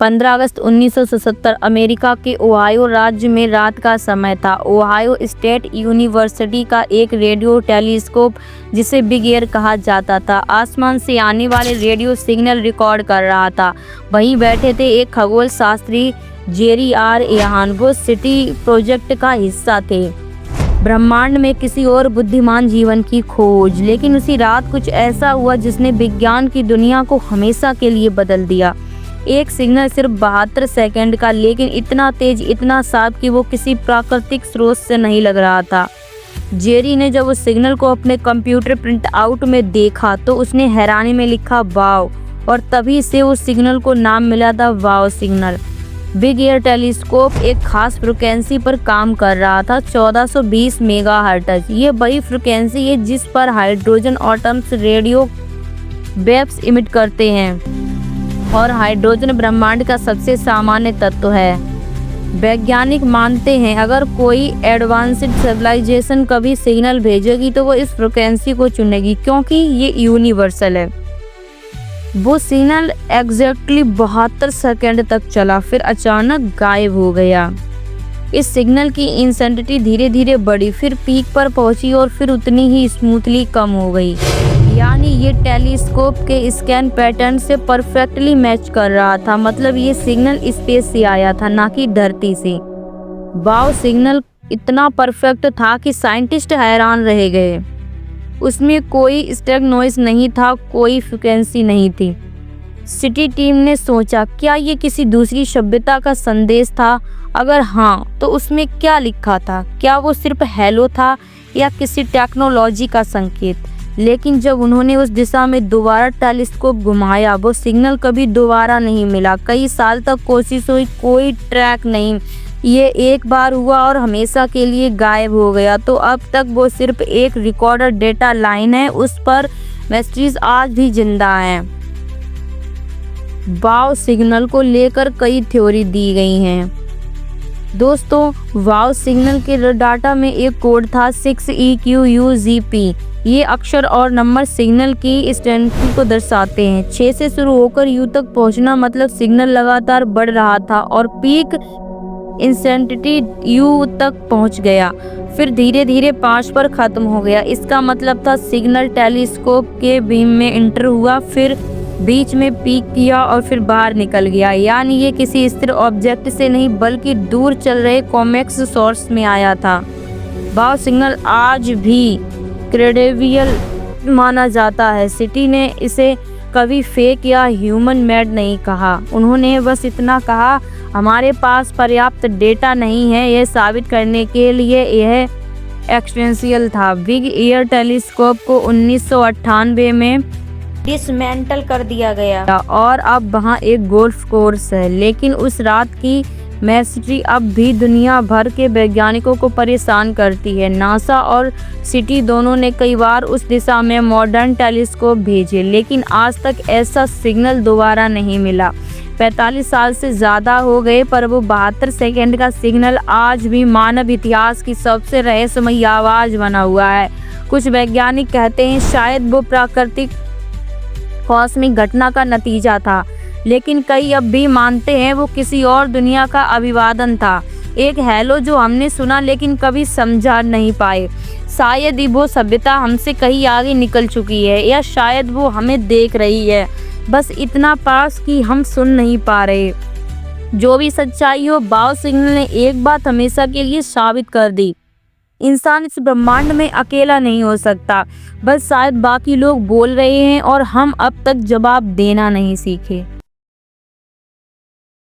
15 अगस्त 1977 America के Ohio राज्य में रात का समय था। ओहायो स्टेट यूनिवर्सिटी का एक रेडियो टेलीस्कोप, जिसे बिग एयर कहा जाता था, आसमान से आने वाले रेडियो सिग्नल रिकॉर्ड कर रहा था। वहीं बैठे थे एक खगोल शास्त्री, जेरी आर यहान। वो सिटी प्रोजेक्ट का हिस्सा थे, ब्रह्मांड में किसी और बुद्धिमान जीवन की खोज। लेकिन उसी रात कुछ ऐसा हुआ जिसने विज्ञान की दुनिया को हमेशा के लिए बदल दिया। एक सिग्नल सिर्फ 72 सेकंड का, लेकिन इतना तेज, इतना साफ कि वो किसी प्राकृतिक स्रोत से नहीं लग रहा था। जेरी ने जब उस सिग्नल को अपने कंप्यूटर प्रिंट आउट में देखा तो उसने हैरानी में लिखा वाव, और तभी से उस सिग्नल को नाम मिला था वाव सिग्नल। बिग एयर टेलीस्कोप एक खास फ्रिक्वेंसी पर काम कर रहा था, 1420 मेगाहर्ट्ज। ये वही फ्रिक्वेंसी है जिस पर hydrogen atoms radio waves emit करते हैं, और हाइड्रोजन ब्रह्मांड का सबसे सामान्य तत्व है। वैज्ञानिक मानते हैं अगर कोई एडवांस्ड सिविलाइजेशन कभी सिग्नल भेजेगी तो वो इस फ्रिक्वेंसी को चुनेगी, क्योंकि ये यूनिवर्सल है। वो सिग्नल एग्जैक्टली 72 सेकंड तक चला, फिर अचानक गायब हो गया। इस सिग्नल की इंटेंसिटी धीरे धीरे बढ़ी, फिर पीक पर पहुंची और फिर उतनी ही स्मूथली कम हो गई। यानी ये टेलीस्कोप के स्कैन पैटर्न से परफेक्टली मैच कर रहा था। मतलब ये सिग्नल स्पेस से आया था, ना कि धरती से। वाव सिग्नल इतना परफेक्ट था कि साइंटिस्ट हैरान रह गए। उसमें कोई स्टैग नॉइस नहीं था, कोई फ्रिक्वेंसी नहीं थी। सिटी टीम ने सोचा, क्या ये किसी दूसरी सभ्यता का संदेश था? अगर हाँ, तो उसमें क्या लिखा था? क्या वो सिर्फ हेलो था या किसी टेक्नोलॉजी का संकेत? लेकिन जब उन्होंने उस दिशा में दोबारा टेलीस्कोप घुमाया, वो सिग्नल कभी दोबारा नहीं मिला। कई साल तक कोशिश हुई, कोई ट्रैक नहीं। ये एक बार हुआ और हमेशा के लिए गायब हो गया। तो अब तक वो सिर्फ एक रिकॉर्डेड डेटा लाइन है, उस पर मिस्ट्रीज आज भी जिंदा हैं। वाव सिग्नल को लेकर कई थ्योरी दी गई हैं। दोस्तों, वाव सिग्नल के डाटा में एक कोड था 6EQUZP। ये अक्षर और नंबर सिग्नल की इंटेंसिटी को दर्शाते हैं। 6 से शुरू होकर U तक पहुंचना मतलब सिग्नल लगातार बढ़ रहा था और पीक इंटेंसिटी U तक पहुंच गया, फिर धीरे धीरे 5 पर खत्म हो गया। इसका मतलब था सिग्नल टेलीस्कोप के बीम में इंटर हुआ, फिर बीच में पीक किया और फिर बाहर निकल गया। यानी ये किसी स्थिर ऑब्जेक्ट से नहीं बल्कि दूर चल रहे कॉन्वेक्स सोर्स में आया था। वाव सिग्नल आज भी क्रेडिबल माना जाता है। सिटी ने इसे कभी फेक या ह्यूमन मेड नहीं कहा। उन्होंने बस इतना कहा, हमारे पास पर्याप्त डेटा नहीं है यह साबित करने के लिए यह एक्सटेंशियल था। बिग एयर टेलीस्कोप को 1998 में डिसमेंटल कर दिया गया और अब वहाँ एक गोल्फ कोर्स है। लेकिन उस रात की मिस्ट्री अब भी दुनिया भर के वैज्ञानिकों को परेशान करती है। नासा और सिटी दोनों ने कई बार उस दिशा में मॉडर्न टेलीस्कोप भेजे, लेकिन आज तक ऐसा सिग्नल दोबारा नहीं मिला। 45 साल से ज़्यादा हो गए, पर वो 72 सेकंड का सिग्नल आज भी मानव इतिहास की सबसे रहस्यमयी आवाज़ बना हुआ है। कुछ वैज्ञानिक कहते हैं शायद वो प्राकृतिक कॉस्मिक घटना का नतीजा था, लेकिन कई अब भी मानते हैं वो किसी और दुनिया का अभिवादन था। एक हेलो जो हमने सुना लेकिन कभी समझा नहीं पाए। शायद ही वो सभ्यता हमसे कहीं आगे निकल चुकी है, या शायद वो हमें देख रही है, बस इतना पास कि हम सुन नहीं पा रहे। जो भी सच्चाई हो, वाव सिग्नल ने एक बात हमेशा के लिए साबित कर दी, इंसान इस ब्रह्मांड में अकेला नहीं हो सकता। बस शायद बाकी लोग बोल रहे हैं और हम अब तक जवाब देना नहीं सीखे।